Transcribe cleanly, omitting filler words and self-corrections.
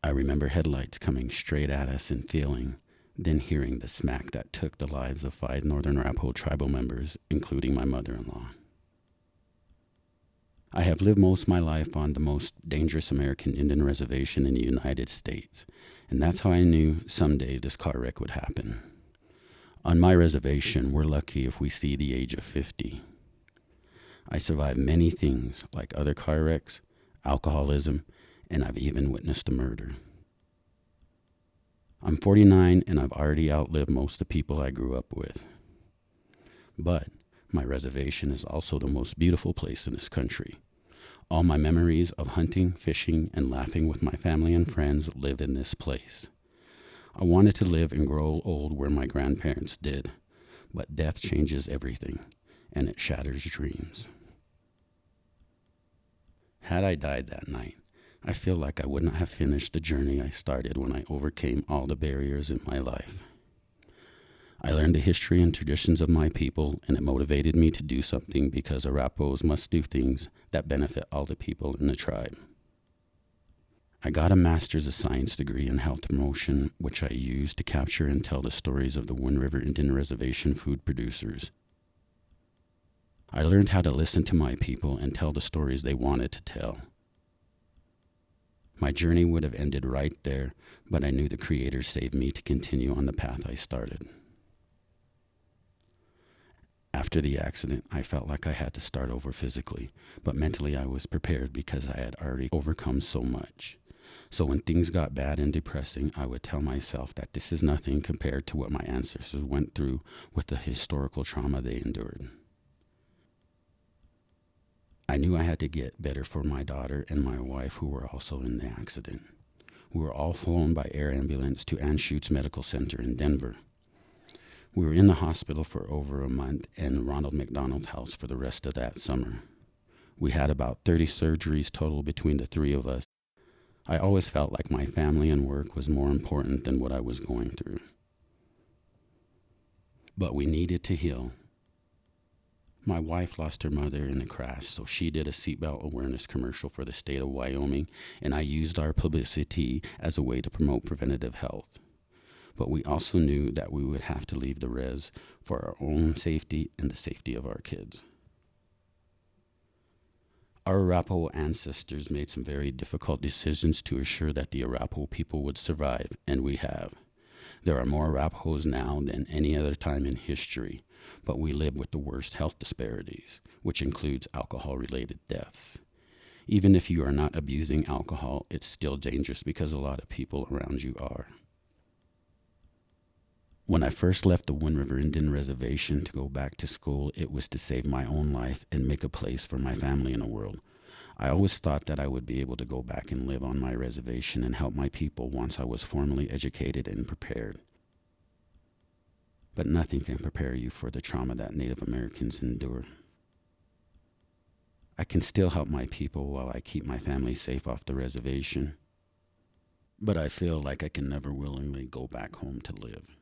I remember headlights coming straight at us and then hearing the smack that took the lives of 5 Northern Arapaho tribal members, including my mother-in-law. I have lived most of my life on the most dangerous American Indian reservation in the United States, and that's how I knew someday this car wreck would happen. On my reservation, we're lucky if we see the age of 50. I survived many things like other car wrecks, alcoholism, and I've even witnessed a murder. I'm 49 and I've already outlived most of the people I grew up with. But my reservation is also the most beautiful place in this country. All my memories of hunting, fishing, and laughing with my family and friends live in this place. I wanted to live and grow old where my grandparents did, but death changes everything, and it shatters dreams. Had I died that night, I feel like I would not have finished the journey I started when I overcame all the barriers in my life. I learned the history and traditions of my people, and it motivated me to do something because Arapahoes must do things that benefit all the people in the tribe. I got a Master's of Science degree in health promotion, which I used to capture and tell the stories of the Wind River Indian Reservation food producers. I learned how to listen to my people and tell the stories they wanted to tell. My journey would have ended right there, but I knew the Creator saved me to continue on the path I started. After the accident, I felt like I had to start over physically, but mentally I was prepared because I had already overcome so much. So when things got bad and depressing, I would tell myself that this is nothing compared to what my ancestors went through with the historical trauma they endured. I knew I had to get better for my daughter and my wife, who were also in the accident. We were all flown by air ambulance to Anschutz Medical Center in Denver. We were in the hospital for over a month and Ronald McDonald House for the rest of that summer. We had about 30 surgeries total between the 3 of us. I always felt like my family and work was more important than what I was going through. But we needed to heal. My wife lost her mother in a crash, so she did a seatbelt awareness commercial for the state of Wyoming, and I used our publicity as a way to promote preventative health. But we also knew that we would have to leave the res for our own safety and the safety of our kids. Our Arapaho ancestors made some very difficult decisions to assure that the Arapaho people would survive, and we have. There are more Arapahoes now than any other time in history, but we live with the worst health disparities, which includes alcohol-related deaths. Even if you are not abusing alcohol, it's still dangerous because a lot of people around you are. When I first left the Wind River Indian Reservation to go back to school, it was to save my own life and make a place for my family in the world. I always thought that I would be able to go back and live on my reservation and help my people once I was formally educated and prepared. But nothing can prepare you for the trauma that Native Americans endure. I can still help my people while I keep my family safe off the reservation, but I feel like I can never willingly go back home to live.